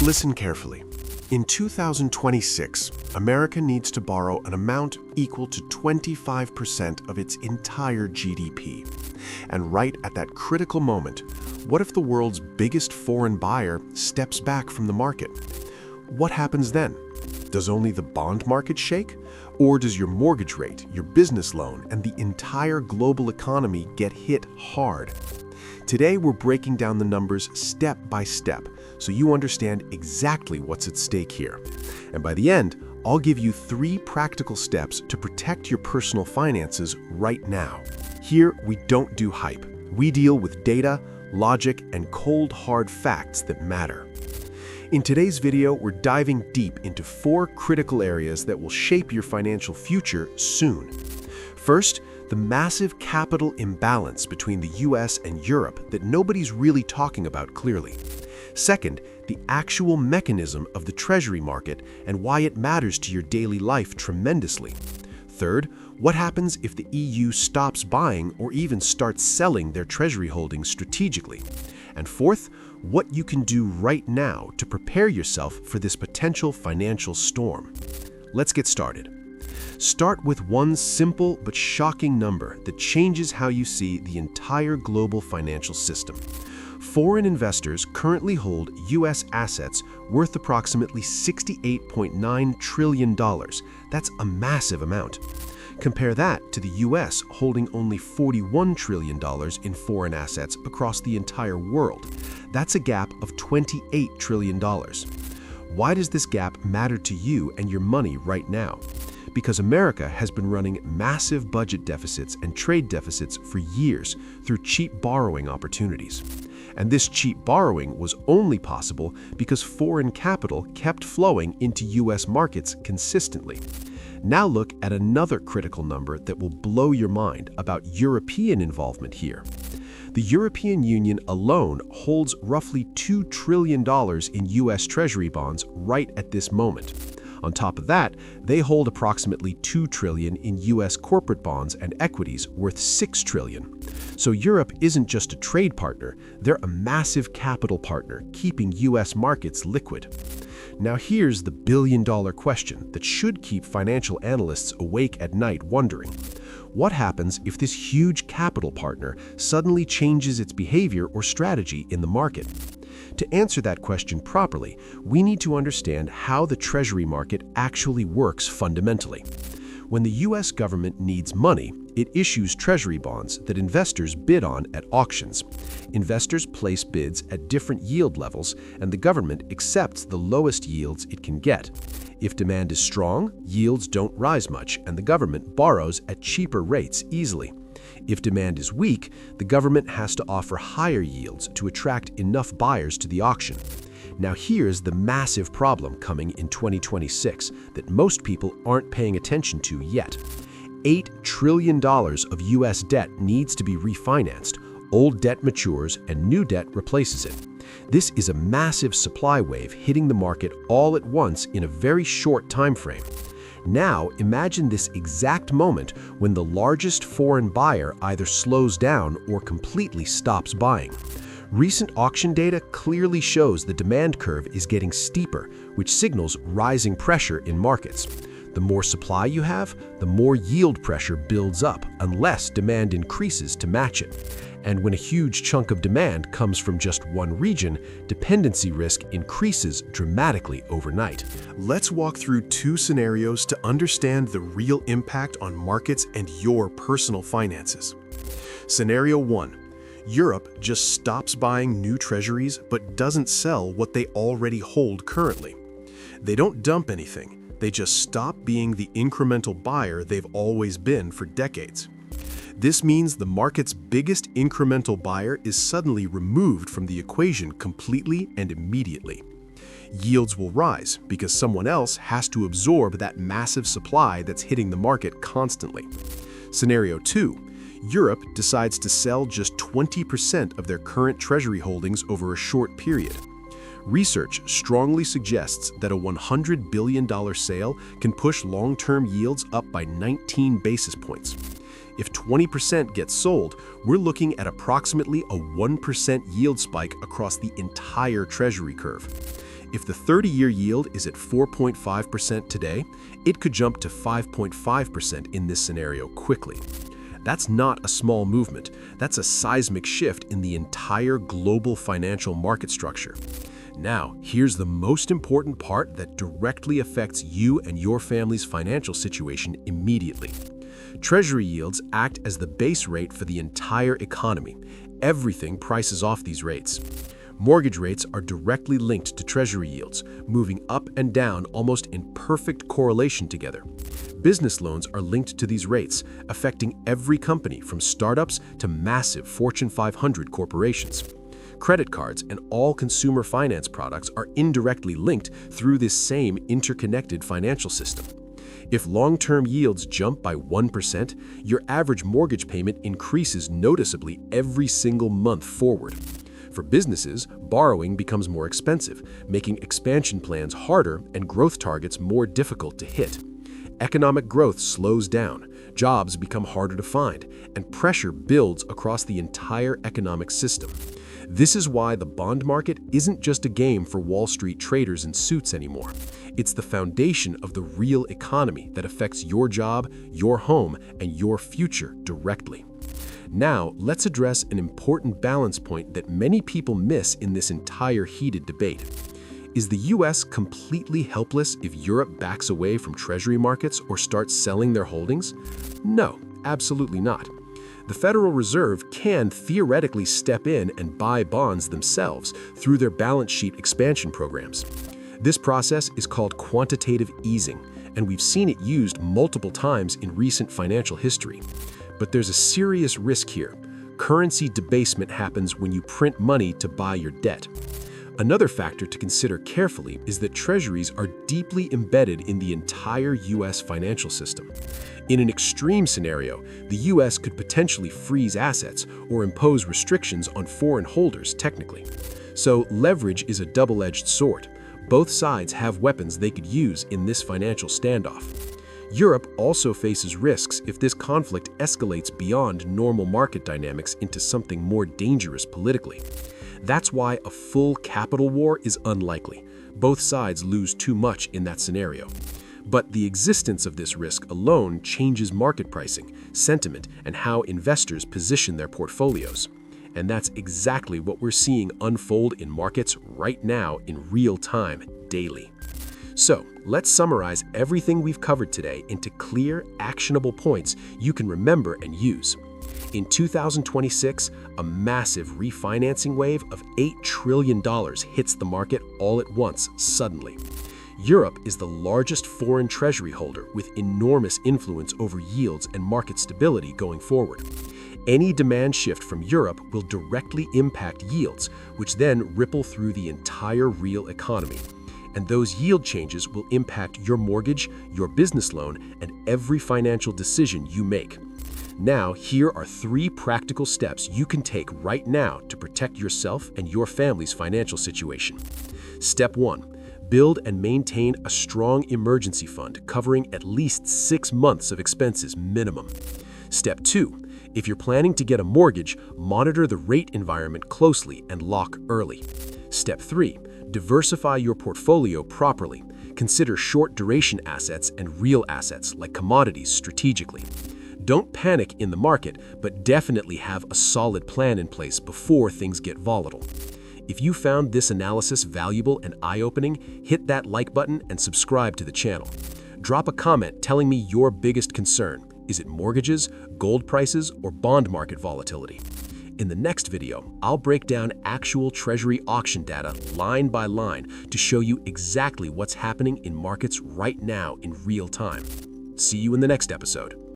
Listen carefully. In 2026, America needs to borrow an amount equal to 25% of its entire GDP. And right at that critical moment, what if the world's biggest foreign buyer steps back from the market? What happens then? Does only the bond market shake? Or does your mortgage rate, your business loan, and the entire global economy get hit hard? Today, we're breaking down the numbers step by step, so you understand exactly what's at stake here. And by the end, I'll give you 3 practical steps to protect your personal finances right now. Here, we don't do hype. We deal with data, logic, and cold, hard facts that matter. In today's video, we're diving deep into 4 critical areas that will shape your financial future soon. First, the massive capital imbalance between the US and Europe that nobody's really talking about clearly. Second, the actual mechanism of the Treasury market and why it matters to your daily life tremendously. Third, what happens if the EU stops buying or even starts selling their Treasury holdings strategically? And fourth, what you can do right now to prepare yourself for this potential financial storm. Let's get started. Start with one simple but shocking number that changes how you see the entire global financial system. Foreign investors currently hold US assets worth approximately $68.9 trillion. That's a massive amount. Compare that to the US holding only $41 trillion in foreign assets across the entire world. That's a gap of $28 trillion. Why does this gap matter to you and your money right now? Because America has been running massive budget deficits and trade deficits for years through cheap borrowing opportunities. And this cheap borrowing was only possible because foreign capital kept flowing into US markets consistently. Now look at another critical number that will blow your mind about European involvement here. The European Union alone holds roughly $2 trillion in US Treasury bonds right at this moment. On top of that, they hold approximately $2 trillion in US corporate bonds and equities worth $6 trillion. So Europe isn't just a trade partner, they're a massive capital partner, keeping US markets liquid. Now here's the billion-dollar question that should keep financial analysts awake at night wondering. What happens if this huge capital partner suddenly changes its behavior or strategy in the market? To answer that question properly, we need to understand how the Treasury market actually works fundamentally. When the US government needs money, it issues Treasury bonds that investors bid on at auctions. Investors place bids at different yield levels, and the government accepts the lowest yields it can get. If demand is strong, yields don't rise much, and the government borrows at cheaper rates easily. If demand is weak, the government has to offer higher yields to attract enough buyers to the auction. Now here's the massive problem coming in 2026 that most people aren't paying attention to yet. $8 trillion of US debt needs to be refinanced. Old debt matures and new debt replaces it. This is a massive supply wave hitting the market all at once in a very short time frame. Now, imagine this exact moment when the largest foreign buyer either slows down or completely stops buying. Recent auction data clearly shows the demand curve is getting steeper, which signals rising pressure in markets. The more supply you have, the more yield pressure builds up unless demand increases to match it. And when a huge chunk of demand comes from just one region, dependency risk increases dramatically overnight. Let's walk through 2 scenarios to understand the real impact on markets and your personal finances. Scenario 1. Europe just stops buying new treasuries but doesn't sell what they already hold currently. They don't dump anything, they just stop being the incremental buyer they've always been for decades. This means the market's biggest incremental buyer is suddenly removed from the equation completely and immediately. Yields will rise because someone else has to absorb that massive supply that's hitting the market constantly. Scenario 2. Europe decides to sell just 20% of their current treasury holdings over a short period. Research strongly suggests that a $100 billion sale can push long-term yields up by 19 basis points. If 20% gets sold, we're looking at approximately a 1% yield spike across the entire treasury curve. If the 30-year yield is at 4.5% today, it could jump to 5.5% in this scenario quickly. That's not a small movement. That's a seismic shift in the entire global financial market structure. Now, here's the most important part that directly affects you and your family's financial situation immediately. Treasury yields act as the base rate for the entire economy. Everything prices off these rates. Mortgage rates are directly linked to Treasury yields, moving up and down almost in perfect correlation together. Business loans are linked to these rates, affecting every company from startups to massive Fortune 500 corporations. Credit cards and all consumer finance products are indirectly linked through this same interconnected financial system. If long-term yields jump by 1%, your average mortgage payment increases noticeably every single month forward. For businesses, borrowing becomes more expensive, making expansion plans harder and growth targets more difficult to hit. Economic growth slows down, jobs become harder to find, and pressure builds across the entire economic system. This is why the bond market isn't just a game for Wall Street traders in suits anymore. It's the foundation of the real economy that affects your job, your home, and your future directly. Now, let's address an important balance point that many people miss in this entire heated debate. Is the US completely helpless if Europe backs away from treasury markets or starts selling their holdings? No, absolutely not. The Federal Reserve can theoretically step in and buy bonds themselves through their balance sheet expansion programs. This process is called quantitative easing, and we've seen it used multiple times in recent financial history. But there's a serious risk here. Currency debasement happens when you print money to buy your debt. Another factor to consider carefully is that treasuries are deeply embedded in the entire US financial system. In an extreme scenario, the US could potentially freeze assets or impose restrictions on foreign holders technically. So leverage is a double-edged sword. Both sides have weapons they could use in this financial standoff. Europe also faces risks if this conflict escalates beyond normal market dynamics into something more dangerous politically. That's why a full capital war is unlikely. Both sides lose too much in that scenario. But the existence of this risk alone changes market pricing, sentiment, and how investors position their portfolios. And that's exactly what we're seeing unfold in markets right now in real time, daily. So, let's summarize everything we've covered today into clear, actionable points you can remember and use. In 2026, a massive refinancing wave of $8 trillion hits the market all at once, suddenly. Europe is the largest foreign treasury holder with enormous influence over yields and market stability going forward. Any demand shift from Europe will directly impact yields, which then ripple through the entire real economy. And those yield changes will impact your mortgage, your business loan, and every financial decision you make. Now, here are 3 practical steps you can take right now to protect yourself and your family's financial situation. Step 1. Build and maintain a strong emergency fund covering at least 6 months of expenses minimum. Step 2. If you're planning to get a mortgage, monitor the rate environment closely and lock early. Step 3. Diversify your portfolio properly. Consider short-duration assets and real assets like commodities strategically. Don't panic in the market, but definitely have a solid plan in place before things get volatile. If you found this analysis valuable and eye-opening, hit that like button and subscribe to the channel. Drop a comment telling me your biggest concern. Is it mortgages, gold prices, or bond market volatility? In the next video, I'll break down actual Treasury auction data line by line to show you exactly what's happening in markets right now in real time. See you in the next episode.